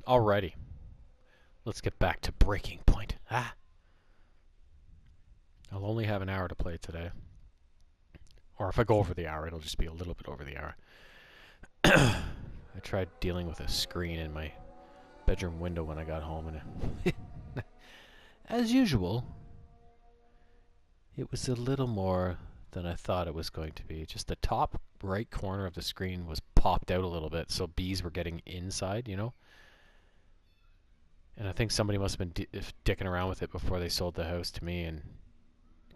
Alrighty. Let's get back to breaking point. I'll only have an hour to play today. Or if I go over the hour, it'll just be a little bit over the hour. I tried dealing with a screen in my bedroom window when I got home, and as usual, it was a little more than I thought it was going to be. Just the top right corner of the screen was popped out a little bit, so bees were getting inside, you know? And I think somebody must have been dicking around with it before they sold the house to me and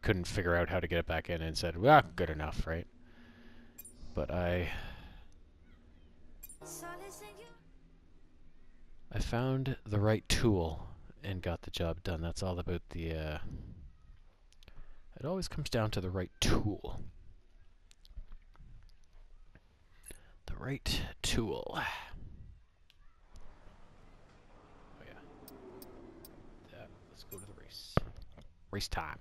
couldn't figure out how to get it back in and said, well, good enough, right? But I found the right tool and got the job done. That's all about the, it always comes down to the right tool. The right tool. Oh yeah. Let's go to the race. Race time.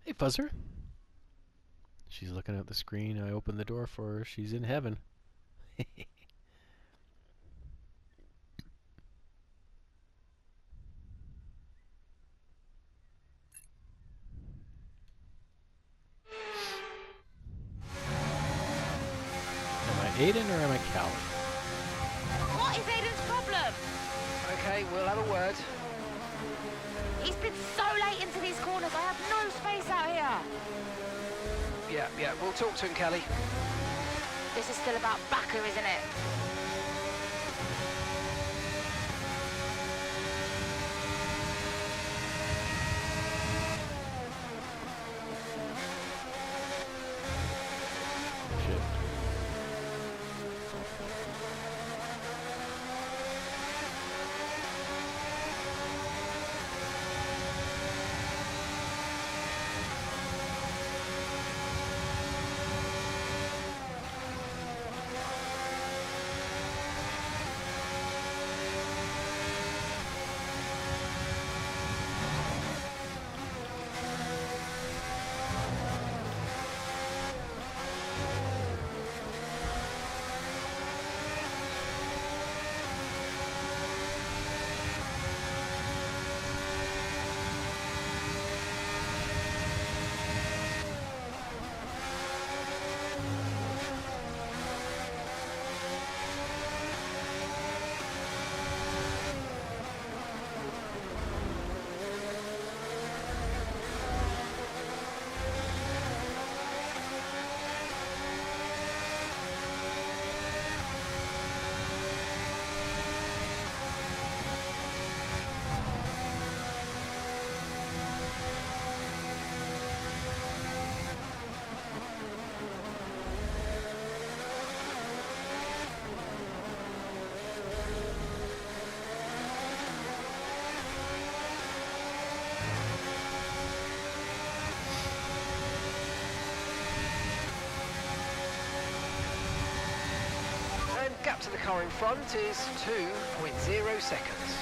Hey, Fuzzer. She's looking at the screen. I opened the door for her. She's in heaven. Am I Aiden or am I Callie? What is Aiden's problem? Okay, we'll have a word. He's been so late into these corners. I have no space out here. Yeah, we'll talk to him, Kelly. This is still about Baku, isn't it? Shit. Gap to the car in front is 2.0 seconds.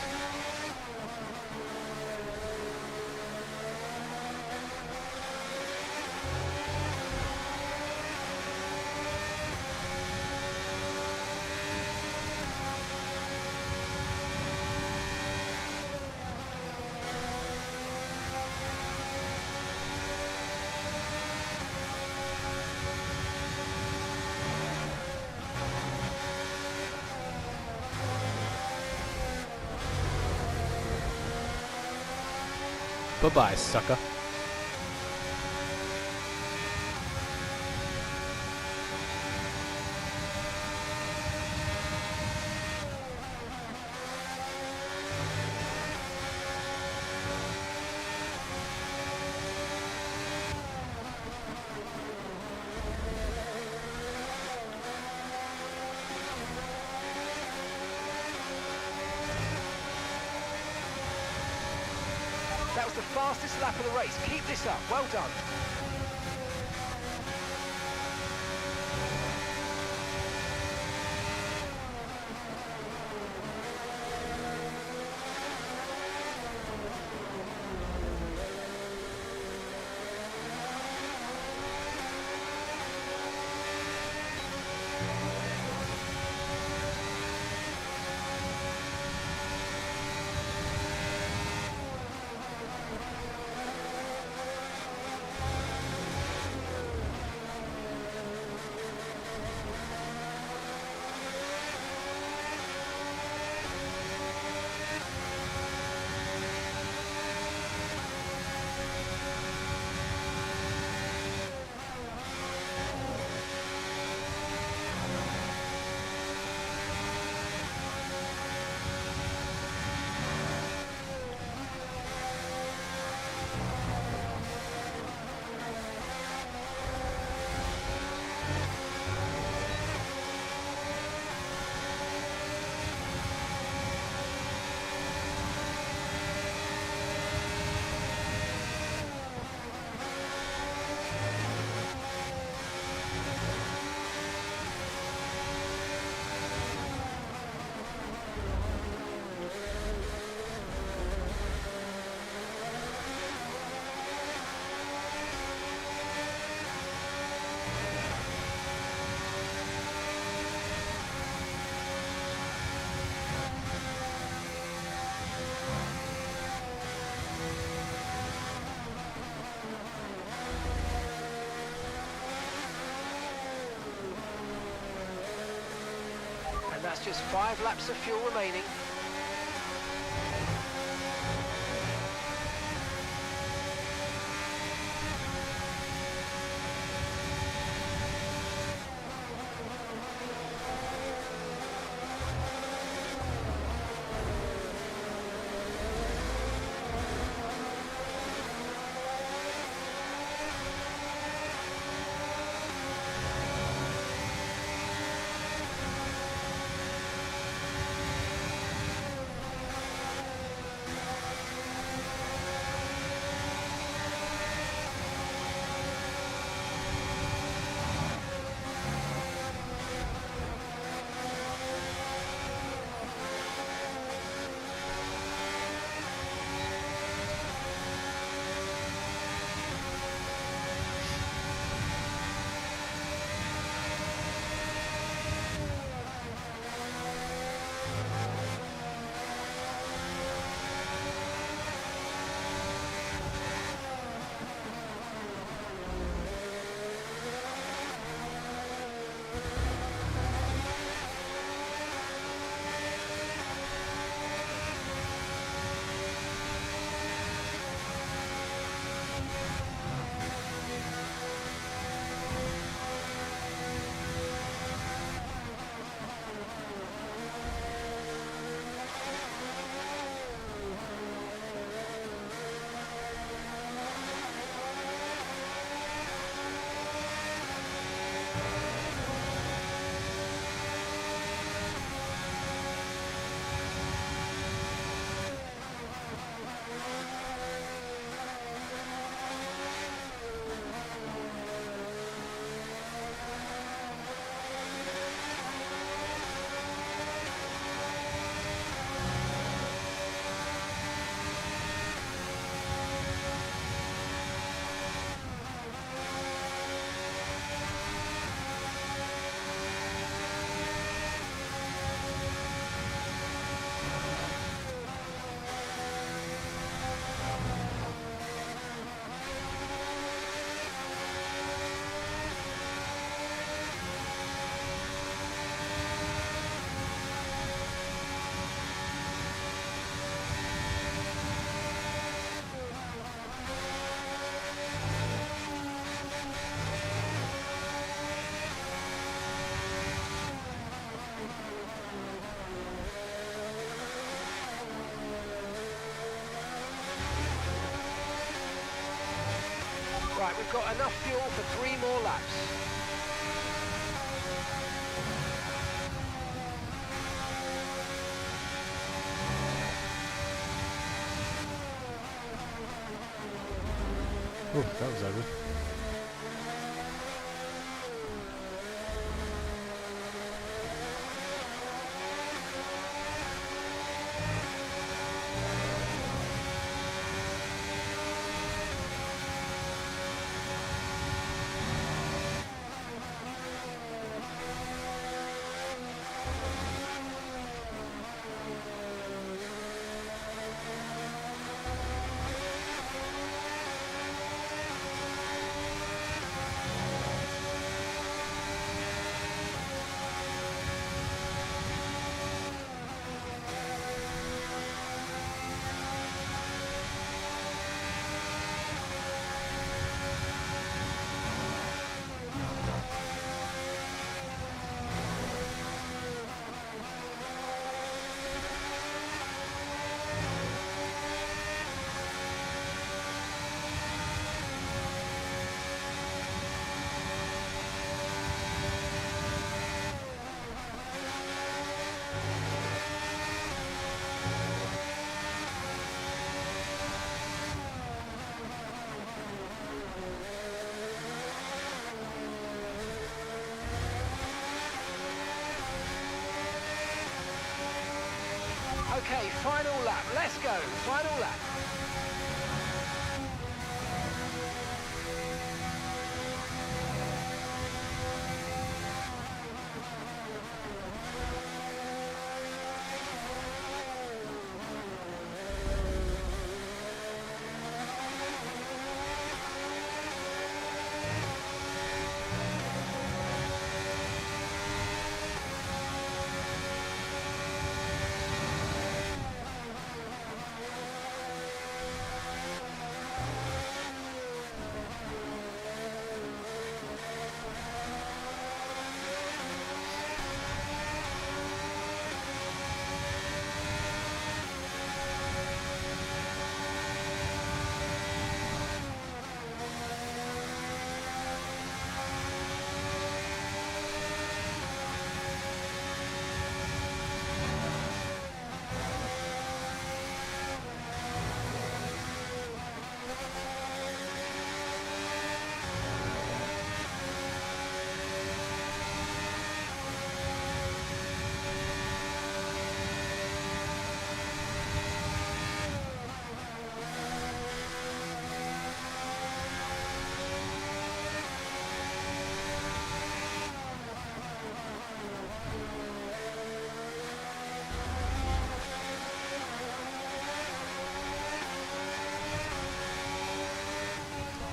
Bye-bye, sucker. That was the fastest lap of the race. Keep this up. Well done. that's just 5 laps of fuel remaining. Right, we've got enough fuel for 3 more laps. Oh, that was ugly. Okay, final lap. Let's go. Final lap.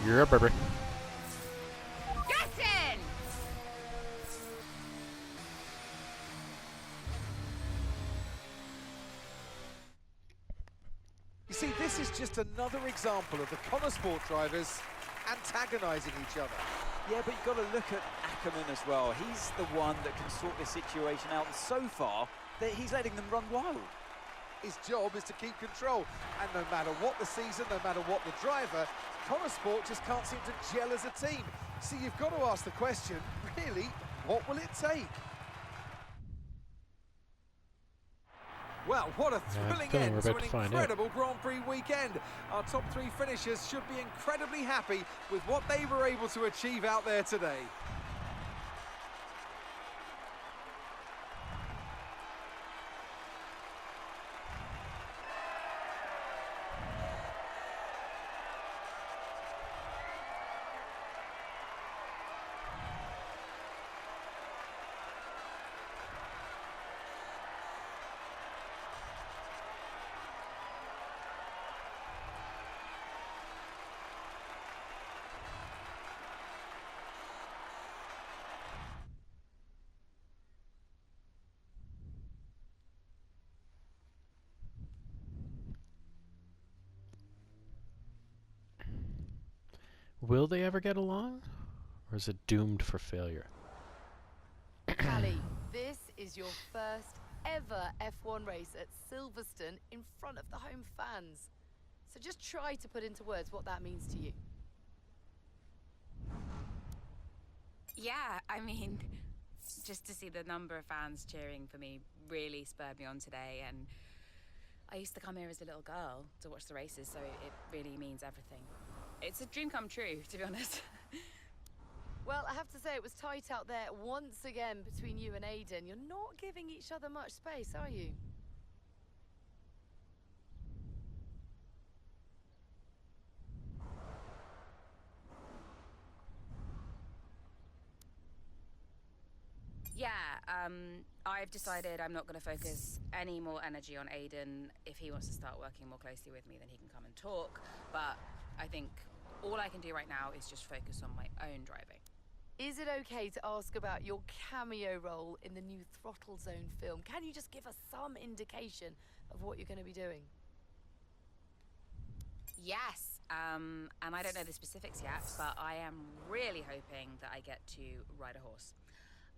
You're a Burberry. Get in! You see, this is just another example of the Connor Sport drivers antagonising each other. Yeah, but you've got to look at Ackerman as well. He's the one that can sort this situation out, and so far, he's letting them run wild. His job is to keep control, and no matter what the season, no matter what the driver, Connor Sport just can't seem to gel as a team. So you've got to ask the question, really, what will it take? Well, what a thrilling feeling end we're to about an to find out. incredible Grand Prix weekend. Our top three finishers should be incredibly happy with what they were able to achieve out there today. Will they ever get along? Or is it doomed for failure? Callie, this is your first ever F1 race at Silverstone in front of the home fans. So just try to put into words what that means to you. Yeah, I mean, just to see the number of fans cheering for me really spurred me on today, and I used to come here as a little girl to watch the races, so it really means everything. It's a dream come true, to be honest. Well, I have to say it was tight out there once again between you and Aiden. You're not giving each other much space, are you? Yeah, I've decided I'm not going to focus any more energy on Aiden. If he wants to start working more closely with me, then he can come and talk. But I think all I can do right now is just focus on my own driving. Is it okay to ask about your cameo role in the new Throttle Zone film? Can you just give us some indication of what you're going to be doing? Yes, and I don't know the specifics yet, but I am really hoping that I get to ride a horse.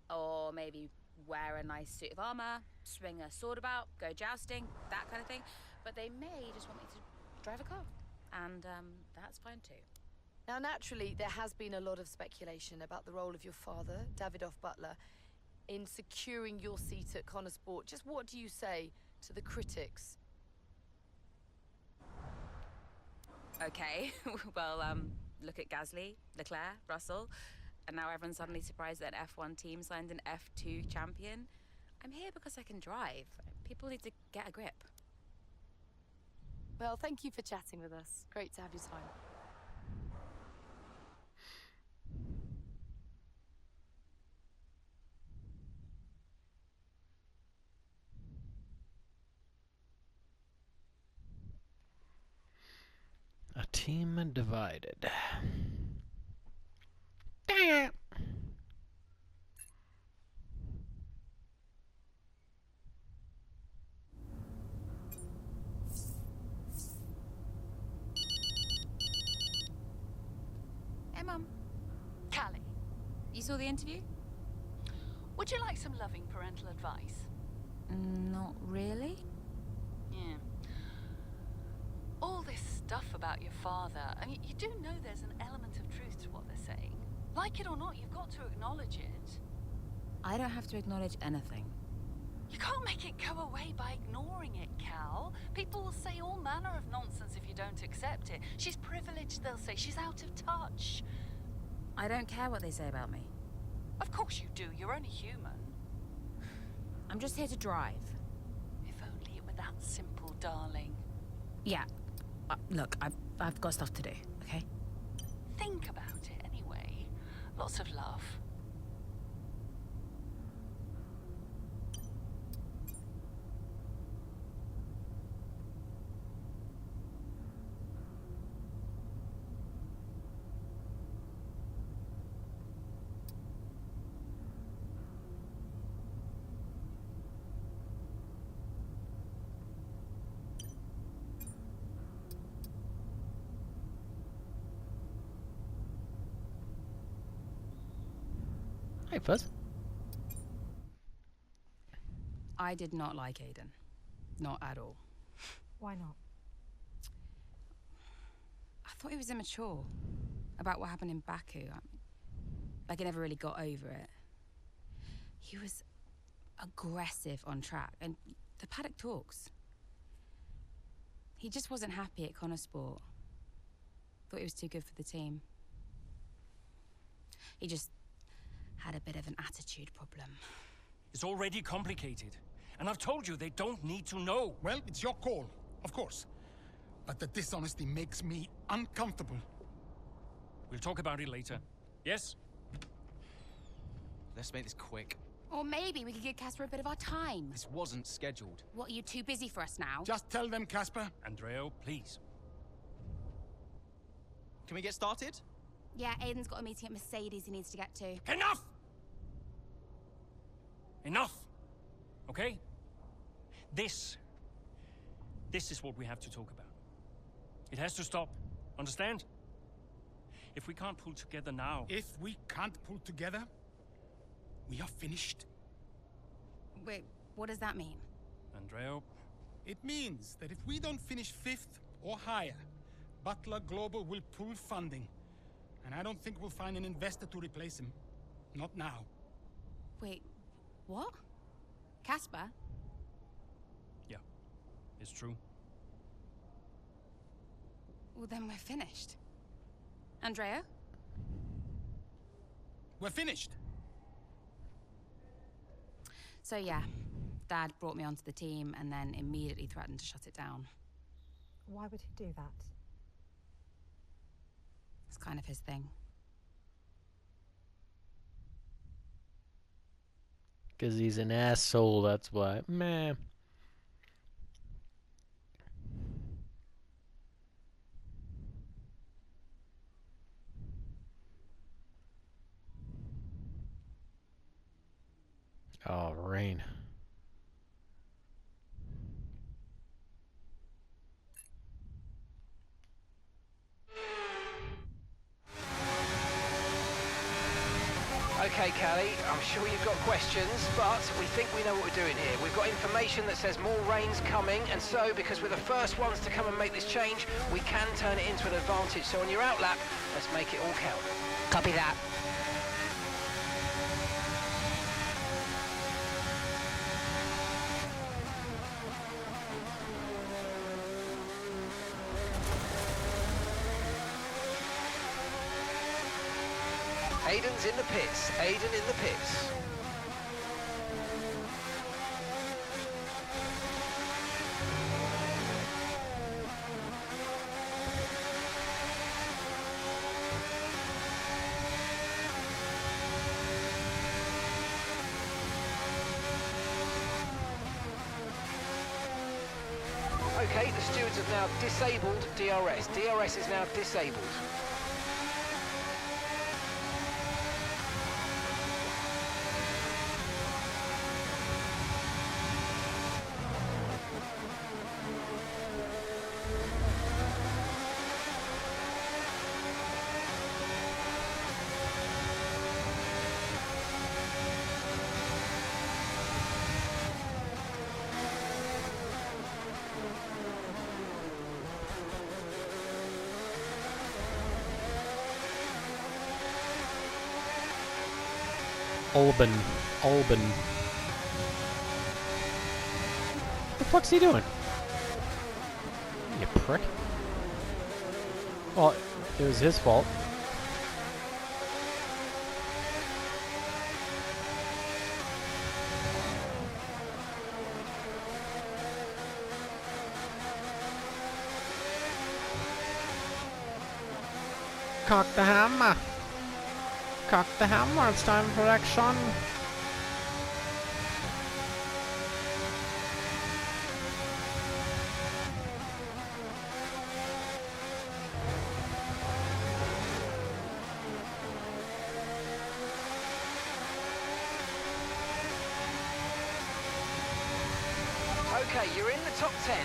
Or maybe wear a nice suit of armor, swing a sword about, go jousting, that kind of thing. But they may just want me to drive a car, and that's fine too. Now, naturally, there has been a lot of speculation about the role of your father, Davidoff Butler, in securing your seat at Connor Sport. Just what do you say to the critics? Okay, well, look at Gasly, Leclerc, Russell, and now everyone's suddenly surprised that an F1 team signed an F2 champion. I'm here because I can drive. People need to get a grip. Well, thank you for chatting with us. Great to have your time. A team divided. Hey, Mum. Callie, You saw the interview? would you like some loving parental advice? Not really. Yeah. All this stuff about your father, I mean, you do know there's an element of truth to what they're saying. Like it or not, you've got to acknowledge it. I don't have to acknowledge anything. You can't make it go away by ignoring it, Cal. People will say all manner of nonsense if you don't accept it. She's privileged, they'll say. She's out of touch. I don't care what they say about me. Of course you do. You're only human. I'm just here to drive. If only it were that simple, darling. Yeah. Look, I've got stuff to do, okay? Think about it anyway. Lots of love. Hey, Fuzz. I did not like Aiden. Not at all. Why not? I thought he was immature about what happened in Baku. Like, he never really got over it. He was aggressive on track, and the paddock talks. He just wasn't happy at Connorsport. Thought he was too good for the team. He just had a bit of an attitude problem. It's already complicated. And I've told you they don't need to know. Well, it's your call, of course. But the dishonesty makes me uncomfortable. We'll talk about it later. Yes? Let's make this quick. Or maybe we could give Casper a bit of our time. This wasn't scheduled. What, are you too busy for us now? Just tell them, Casper. Andreo, please. Can we get started? Yeah, Aiden's got a meeting at Mercedes he needs to get to. Enough! Enough! Okay? This is what we have to talk about. It has to stop. Understand? If we can't pull together now... If we can't pull together, we are finished. Wait, what does that mean? Andreo... It means that if we don't finish 5th or higher, Butler Global will pull funding. And I don't think we'll find an investor to replace him. Not now. Wait, what? Casper? Yeah, it's true. Well, then we're finished. Andrea? We're finished. So yeah, Dad brought me onto the team and then immediately threatened to shut it down. Why would he do that? It's kind of his thing. Because he's an asshole, that's why. Meh. Oh, rain. Okay, Callie, I'm sure you've got questions, but we think we know what we're doing here. We've got information that says more rain's coming, and so, because we're the first ones to come and make this change, we can turn it into an advantage. So on your out lap, let's make it all count. Copy that. Aiden's in the pits. Aiden in the pits. Okay, the stewards have now disabled DRS. DRS is now disabled. Albin. What the fuck's he doing? You prick. Well, it was his fault. Cock the hammer. Cock the hammer, it's time for action. Okay, you're in the top 10.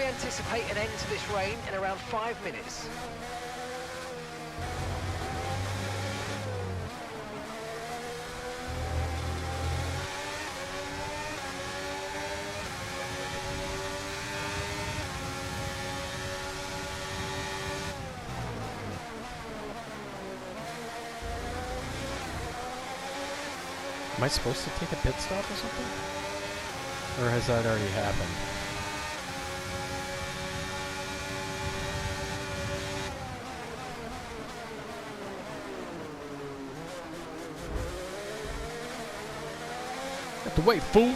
we anticipate an end to this rain in around 5 minutes. Am I supposed to take a pit stop or something? Or has that already happened? Have to wait, fool!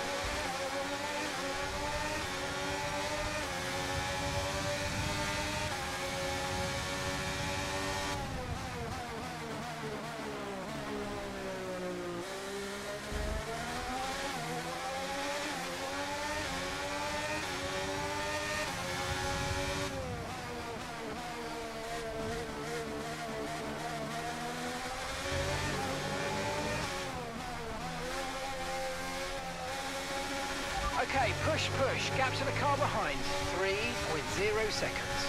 Okay, push, push. Gap to the car behind. 3.0 seconds.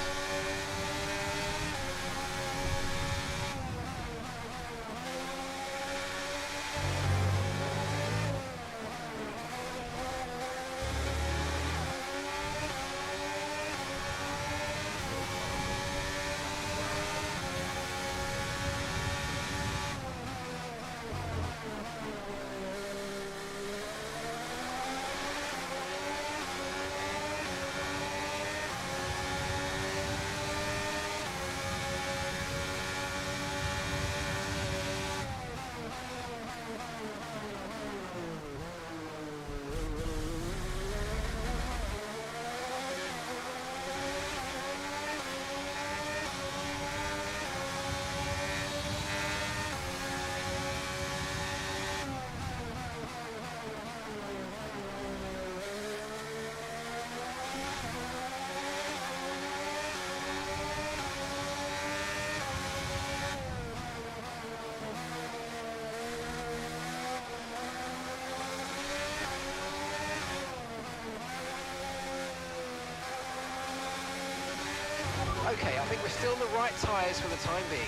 Okay, I think we're still in the right tyres for the time being.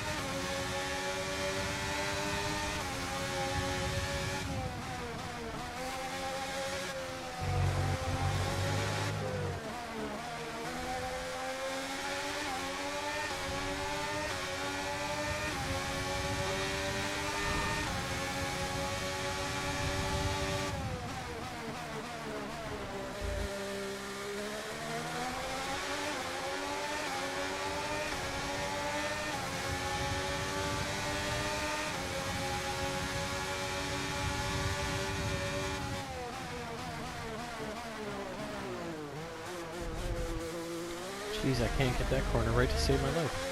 Jeez, I can't get that corner right to save my life.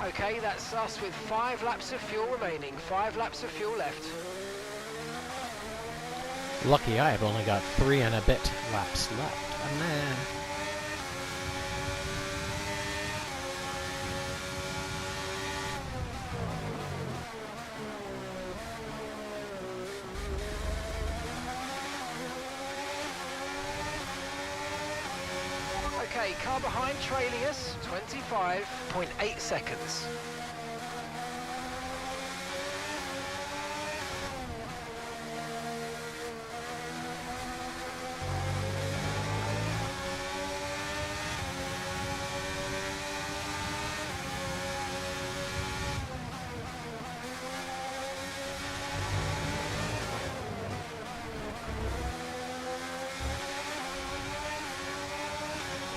Okay, that's us with 5 laps of fuel remaining. 5 laps of fuel left. Lucky I've only got 3 and a bit laps left. Oh, man. Okay, car behind trailing us, 25.8 seconds.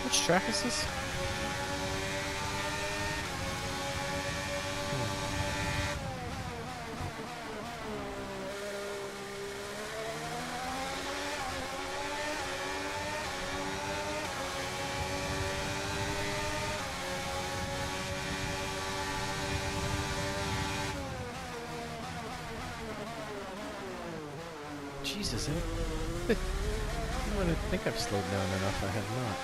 Which track is this? Jesus, I think I've slowed down enough. I have not.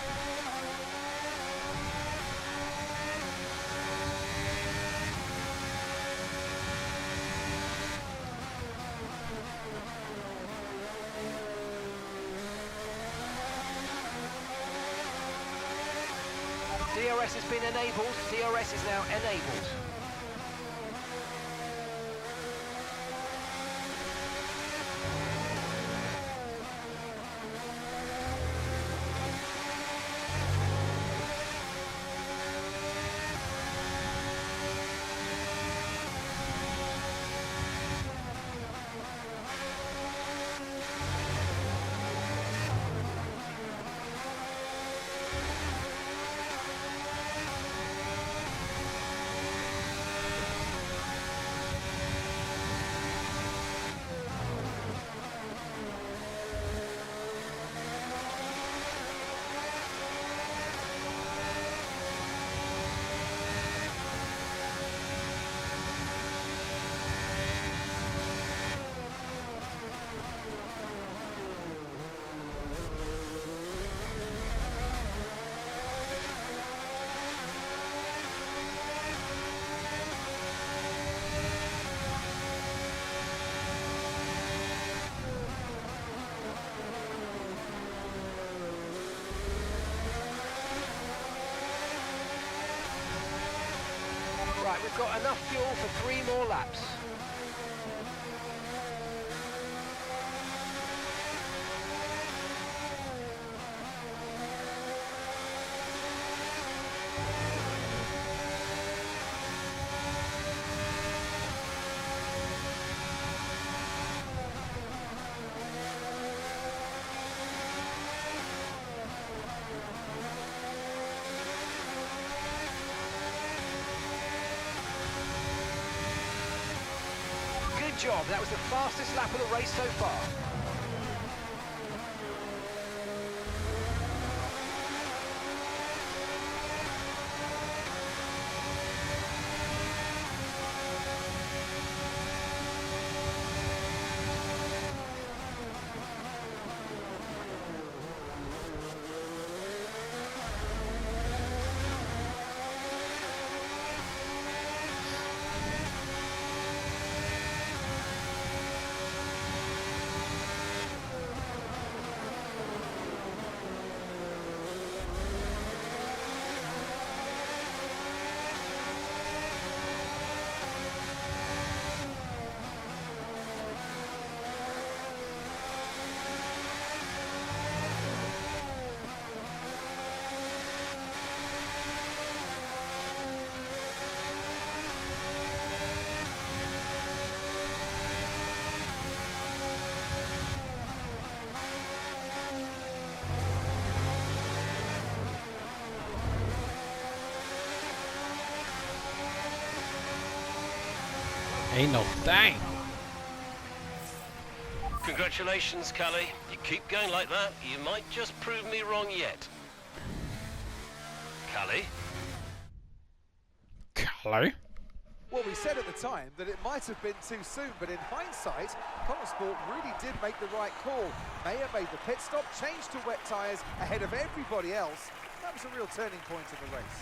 DRS has been enabled. DRS is now enabled. Right, we've got enough fuel for 3 more laps. Good job, that was the fastest lap of the race so far. Ain't no thing. Congratulations, Callie. You keep going like that, you might just prove me wrong yet. Callie? Callie? Well, we said at the time that it might have been too soon, but in hindsight, Sport really did make the right call. Mayer made the pit stop, changed to wet tyres ahead of everybody else. That was a real turning point in the race.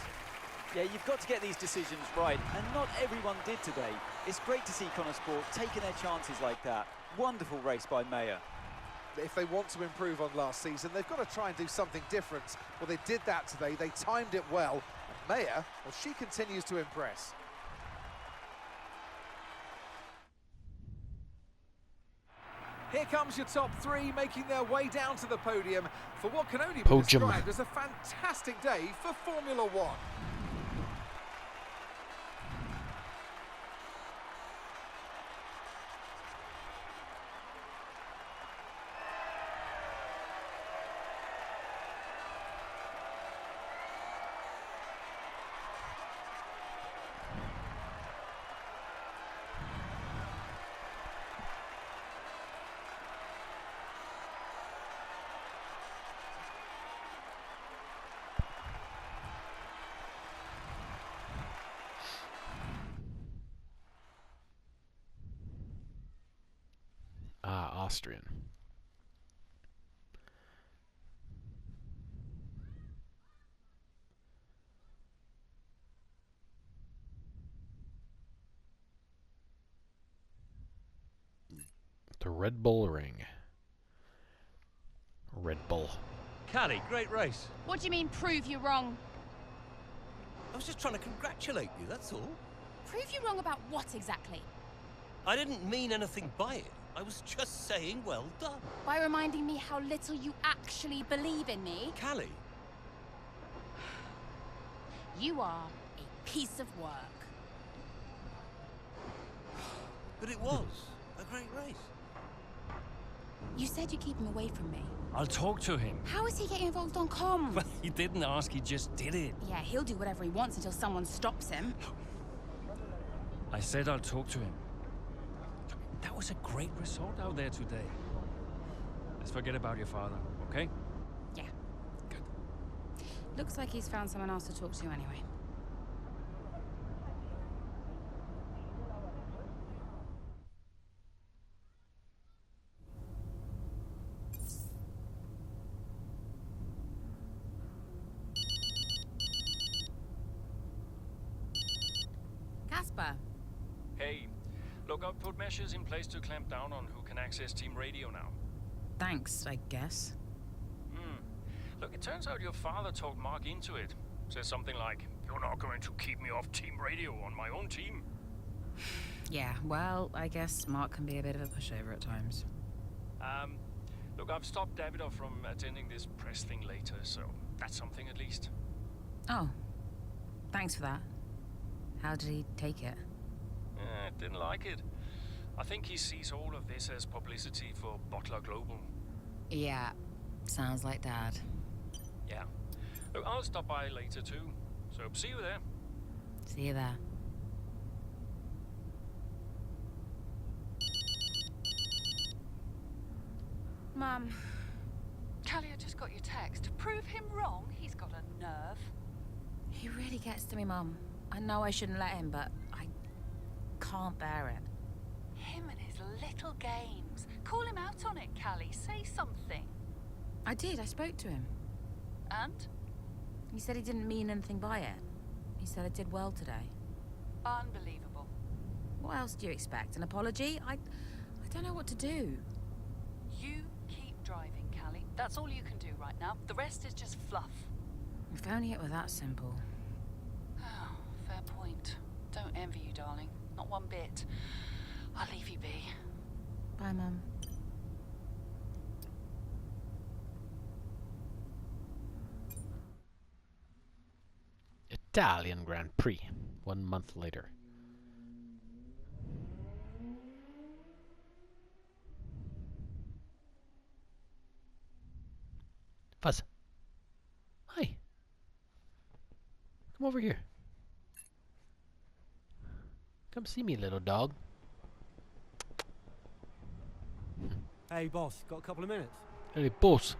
Yeah, you've got to get these decisions right, and not everyone did today. It's great to see Sport taking their chances like that. Wonderful race by Mayer. If they want to improve on last season, they've got to try and do something different. Well, they did that today. They timed it well. And Mayer, well, she continues to impress. Here comes your top 3 making their way down to the podium for what can only be described as a fantastic day for Formula One. Ah, Austrian. The Red Bull Ring. Red Bull. Callie, great race. What do you mean, prove you wrong? I was just trying to congratulate you, that's all. Prove you wrong about what exactly? I didn't mean anything by it. I was just saying well done. By reminding me how little you actually believe in me. Callie. You are a piece of work. But it was a great race. You said you'd keep him away from me. I'll talk to him. How is he getting involved on comms? Well, he didn't ask, he just did it. Yeah, he'll do whatever he wants until someone stops him. I said I'll talk to him. That was a great result out there today. Let's forget about your father, okay? Yeah. Good. Looks like he's found someone else to talk to anyway. Casper. Hey, look, I've put measures in place to clamp down on who can access team radio now. Thanks, I guess. Look, it turns out your father talked Mark into it. Says something like, "You're not going to keep me off team radio on my own team." Yeah, well, I guess Mark can be a bit of a pushover at times. Look, I've stopped Davidoff from attending this press thing later, so that's something at least. Oh, thanks for that. How did he take it? Didn't like it. I think he sees all of this as publicity for Bottler Global. Yeah, sounds like Dad. Yeah. Look, I'll stop by later too, so see you there. See you there. Mum. Callie, I just got your text. Prove him wrong. He's got a nerve. He really gets to me, Mum. I know I shouldn't let him, but I can't bear it. Him and his little games. Call him out on it, Callie. Say something. I did, I spoke to him. And? He said he didn't mean anything by it. He said I did well today. Unbelievable. What else do you expect? An apology? I don't know what to do. You keep driving, Callie. That's all you can do right now. The rest is just fluff. If only it were that simple. Oh, fair point. Don't envy you, darling. Not one bit. I'll leave you be. Bye, Mum. Italian Grand Prix, 1 month later. Fuzz. Hi. Come over here. Come see me, little dog. Hey, boss, got a couple of minutes? Hey, boss.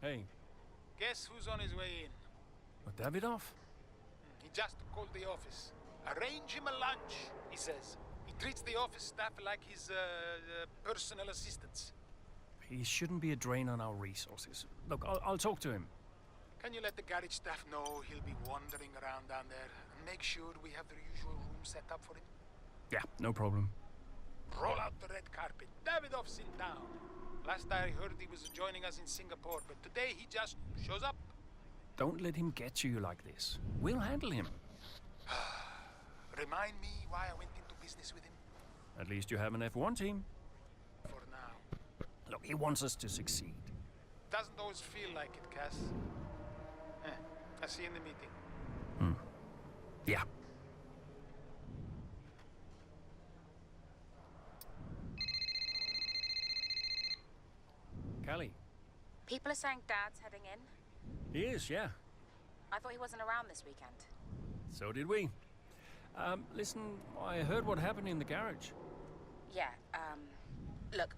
Hey. Guess who's on his way in? Davidoff? He just called the office. Arrange him a lunch, he says. He treats the office staff like his personal assistants. He shouldn't be a drain on our resources. Look, I'll talk to him. Can you let the garage staff know he'll be wandering around down there? And make sure we have the usual room set up for him? Yeah, no problem. Roll out the red carpet. Davidoff's in town. Last I heard he was joining us in Singapore, but today he just shows up. Don't let him get to you like this. We'll handle him. Remind me why I went into business with him? At least you have an F1 team. For now. Look, he wants us to succeed. Doesn't always feel like it, Cass. I'll see you in the meeting. Yeah. Callie. People are saying Dad's heading in. He is, yeah. I thought he wasn't around this weekend. So did we. Listen, I heard what happened in the garage. Yeah, look,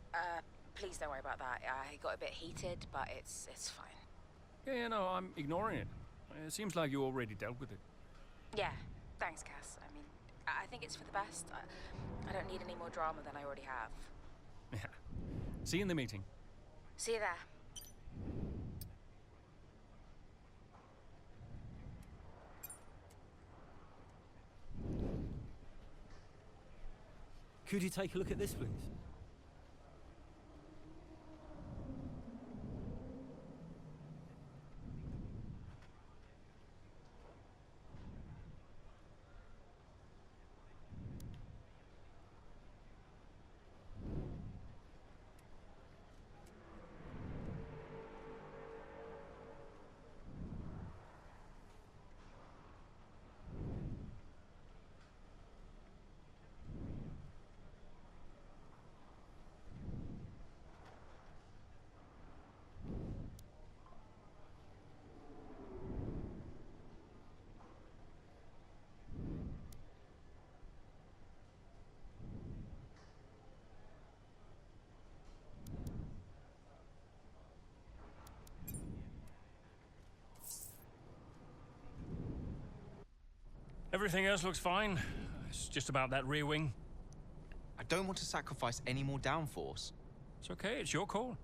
please don't worry about that. It got a bit heated, but it's fine. Yeah, no, I'm ignoring it. It seems like you already dealt with it. Yeah, thanks, Cass. I mean, I think it's for the best. I don't need any more drama than I already have. Yeah. See you in the meeting. See you there. Could you take a look at this, please? Everything else looks fine. It's just about that rear wing. I don't want to sacrifice any more downforce. It's okay, it's your call.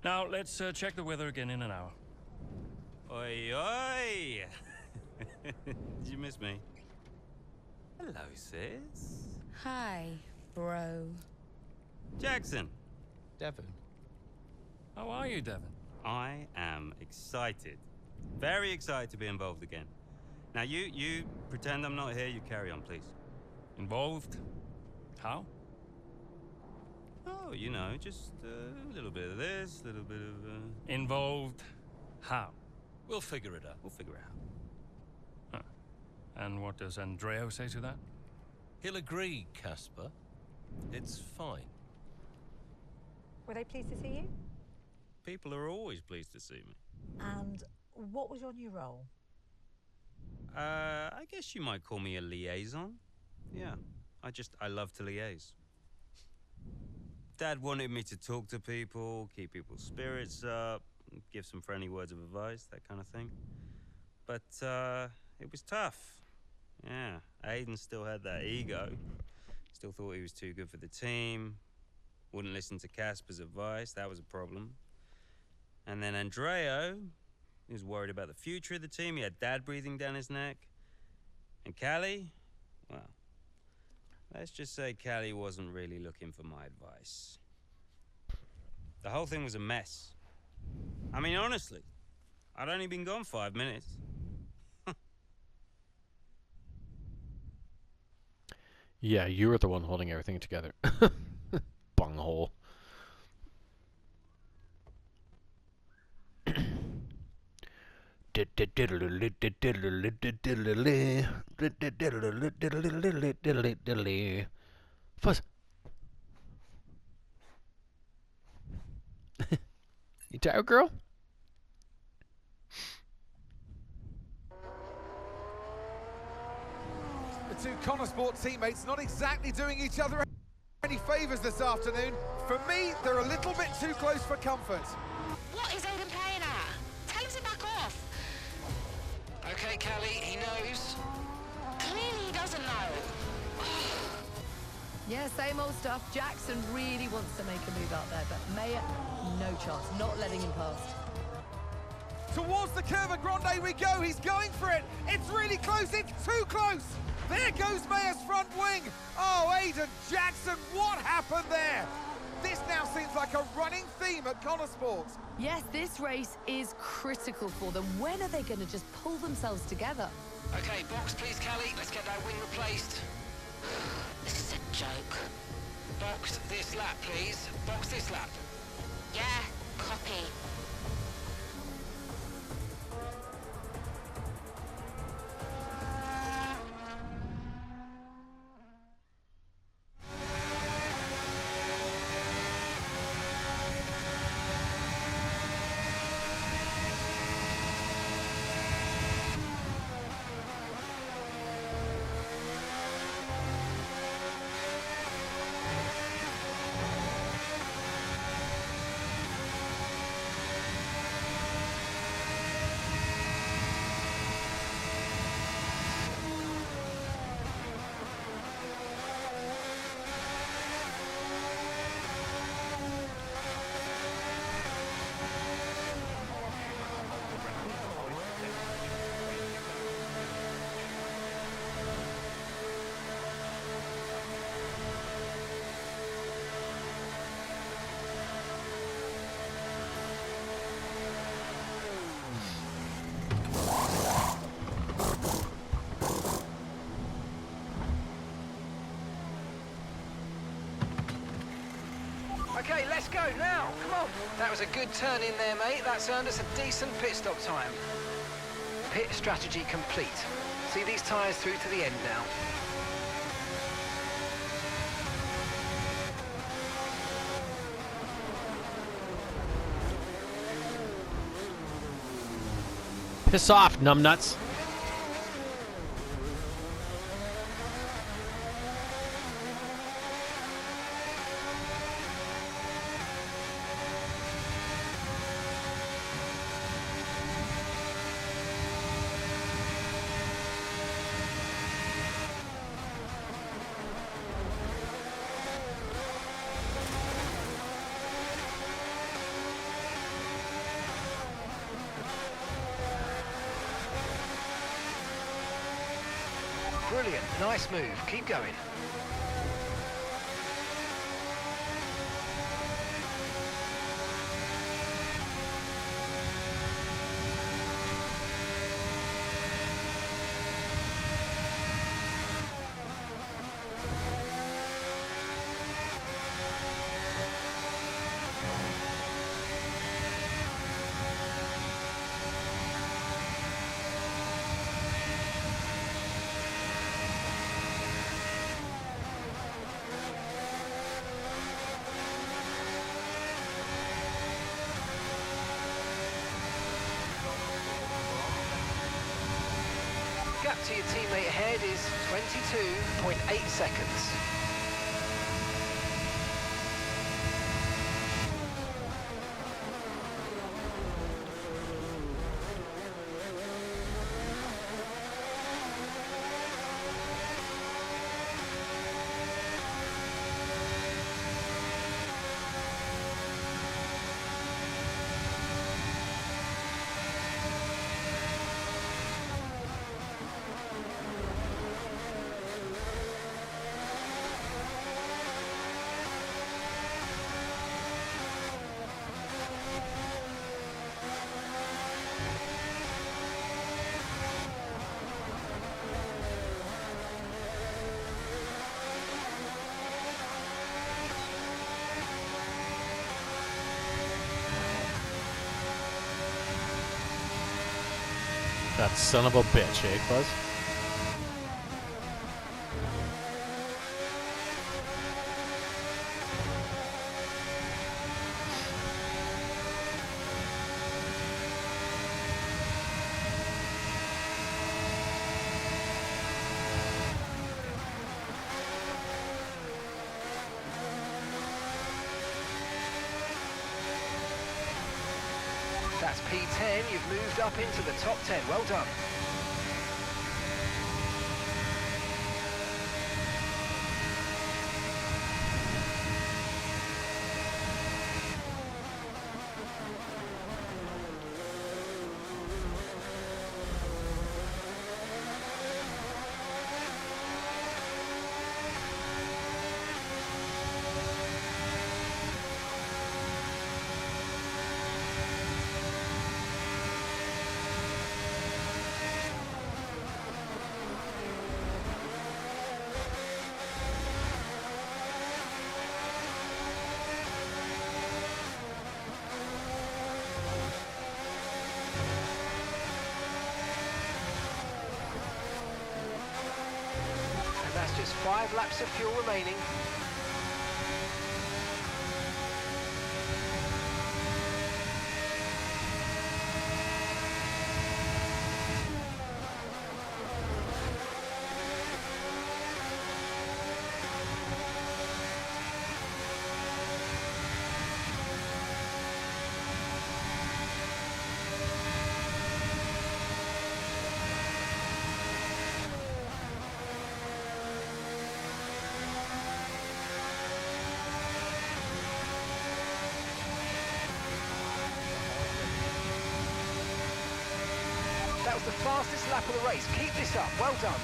Now, let's check the weather again in an hour. Oi, oi! Did you miss me? Hello, sis. Hi, bro. Jackson. Devon. How are you, Devon? I am excited. Very excited to be involved again. Now, you pretend I'm not here. You carry on, please. Involved? How? Oh, you know, just a little bit of this, a little bit of... Involved? How? We'll figure it out. We'll figure it out. Huh. And what does Andreo say to that? He'll agree, Casper. It's fine. Were they pleased to see you? People are always pleased to see me. And what was your new role? I guess you might call me a liaison. Yeah, I love to liaise. Dad wanted me to talk to people, keep people's spirits up, give some friendly words of advice, that kind of thing. But, it was tough. Yeah, Aiden still had that ego. Still thought he was too good for the team. Wouldn't listen to Casper's advice, that was a problem. And then Andreo, he was worried about the future of the team. He had Dad breathing down his neck. And Callie, well, let's just say Callie wasn't really looking for my advice. The whole thing was a mess. I mean, honestly, I'd only been gone 5 minutes. Yeah, you were the one holding everything together. Bunghole. Fuzz. You tired, girl? The two Connor Sport teammates not exactly doing each other any favours this afternoon. For me, they're a little bit too close for comfort. What is Aiden playing at? Tell him to back off. Okay, Callie, he knows. Clearly he doesn't know. Yeah, same old stuff. Jackson really wants to make a move out there, but Mayer, no chance, not letting him past. Towards the Curva Grande we go, he's going for it. It's really close, it's too close. There goes Mayer's front wing. Oh, Aiden Jackson, what happened there? This now seems like a running theme at Connor Sports. Yes, this race is critical for them. When are they going to just pull themselves together? Okay, box please, Callie. Let's get that wing replaced. This is a joke. Box this lap, please. Box this lap. Yeah, copy. Okay, let's go now. Come on. That was a good turn in there, mate. That's earned us a decent pit stop time. Pit strategy complete. See these tyres through to the end now. Piss off, numbnuts. Brilliant. Nice move. Keep going. Gap to your teammate ahead is 22.8 seconds. That son of a bitch, eh, Buzz? That's P10. You've moved up into the top 10. Well done. 5 laps of fuel remaining. That was the fastest lap of the race. Keep this up. Well done.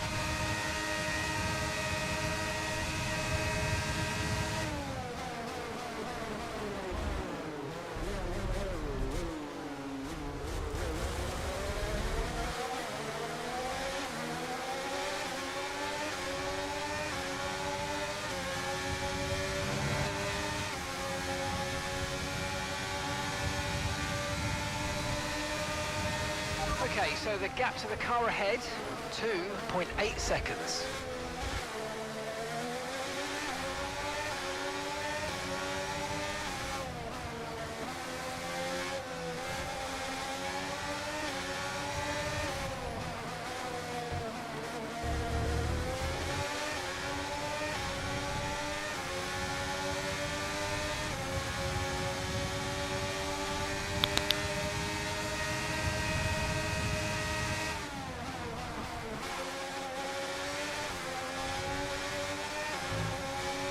Okay, so the gap to the car ahead, 2.8 seconds.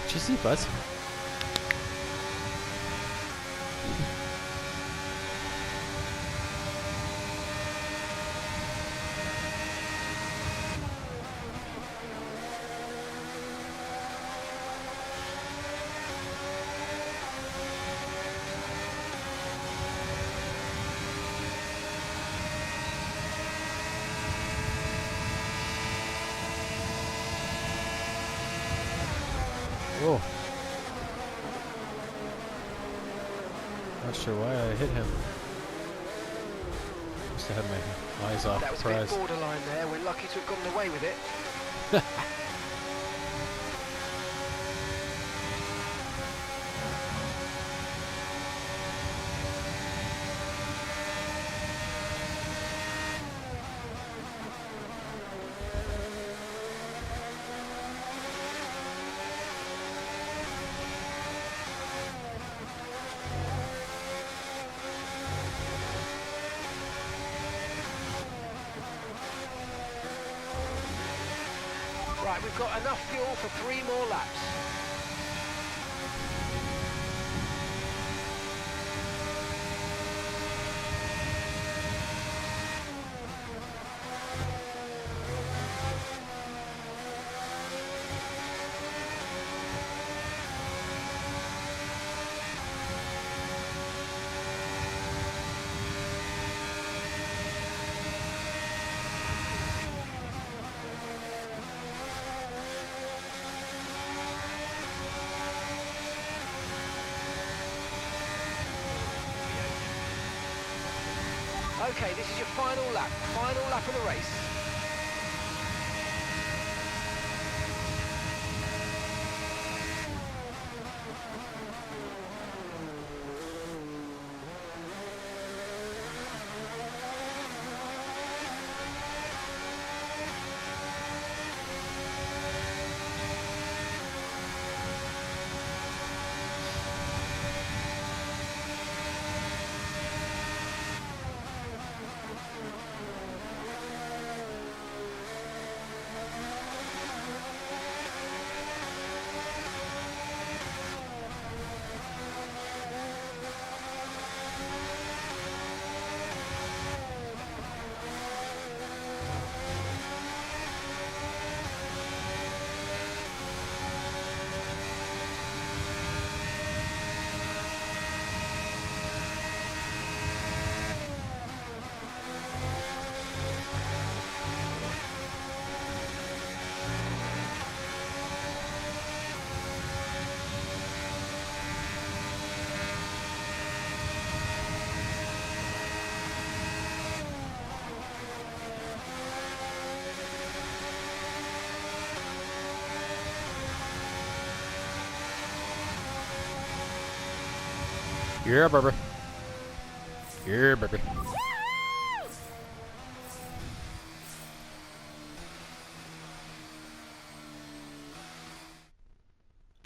Did you see Buzz? Whoa. Not sure why I hit him. Must have had my eyes off That was the a prize. bit borderline there. We're lucky to have gotten away with it. Right, we've got enough fuel for 3 more laps. Okay, this is your final lap of the race. Yeah, baby. Yeah, baby.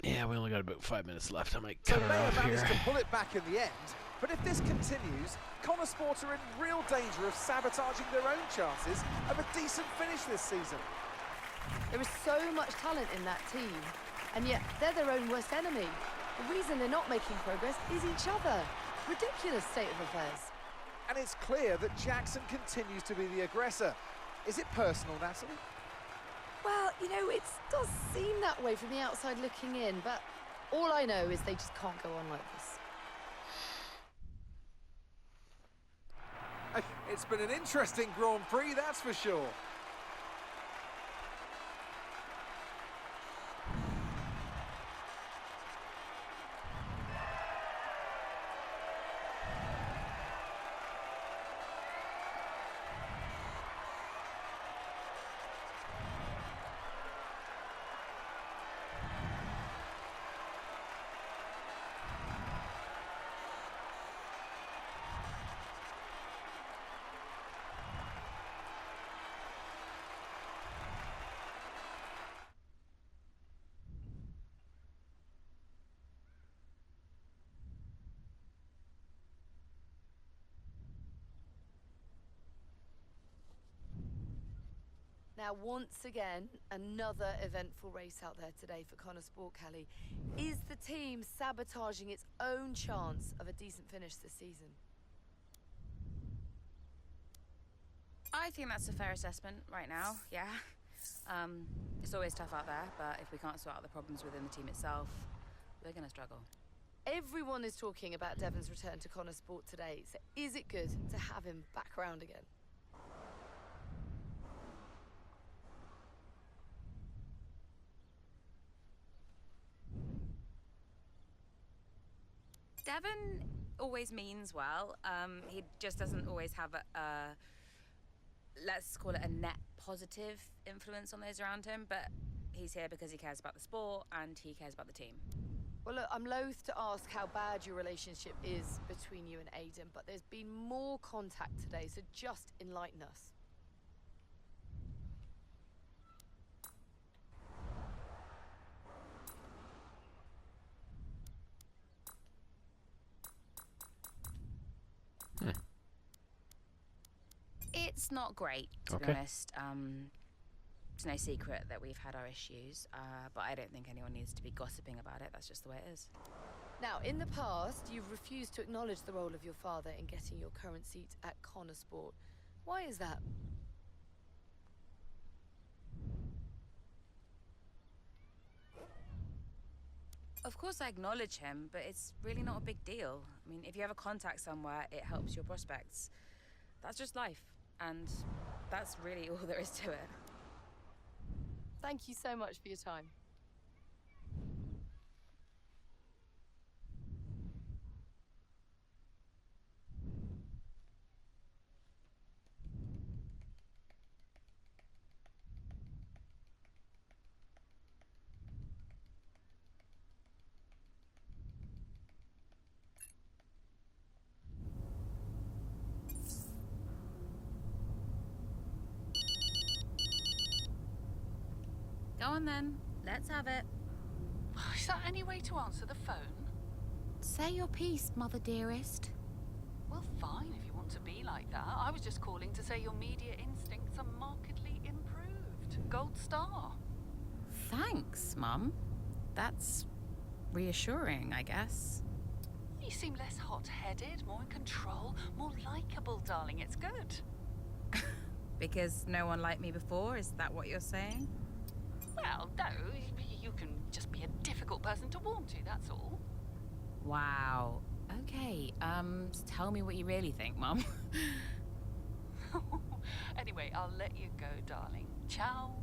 Yeah, we only got about 5 minutes left. I might So cut they her have off managed here. to pull it back in the end, but if this continues, Connor Sport are in real danger of sabotaging their own chances of a decent finish this season. There is so much talent in that team, and yet they're their own worst enemy. The reason they're not making progress is each other. Ridiculous state of affairs. And it's clear that Jackson continues to be the aggressor. Is it personal, Natalie? Well, you know, it does seem that way from the outside looking in, but all I know is they just can't go on like this. It's been an interesting Grand Prix, that's for sure. Now, once again, another eventful race out there today for Connor Sport, Callie. Is the team sabotaging its own chance of a decent finish this season? I think that's a fair assessment right now, yeah. It's always tough out there, but if we can't sort out the problems within the team itself, we're going to struggle. Everyone is talking about Devon's return to Connor Sport today, so is it good to have him back around again? Devon always means well. He just doesn't always have a let's call it a net positive influence on those around him, but he's here because he cares about the sport and he cares about the team. Well, look, I'm loath to ask how bad your relationship is between you and Aidan, but there's been more contact today, so just enlighten us. It's not great, to be honest. It's no secret that we've had our issues, but I don't think anyone needs to be gossiping about it. That's just the way it is. Now, in the past, you've refused to acknowledge the role of your father in getting your current seat at Connor Sport. Why is that? Of course I acknowledge him, but it's really not a big deal. I mean, if you have a contact somewhere, it helps your prospects. That's just life, and that's really all there is to it. Thank you so much for your time. Go on then, let's have it. Is that any way to answer the phone? Say your piece, mother dearest. Well, fine if you want to be like that. I was just calling to say your media instincts are markedly improved. Gold star. Thanks, Mum. That's reassuring, I guess. You seem less hot-headed, more in control, more likable, darling. It's good. Because no one liked me before, is that what you're saying? Well, no, you can just be a difficult person to warm to, that's all. Wow. Okay, tell me what you really think, Mum. Anyway, I'll let you go, darling. Ciao.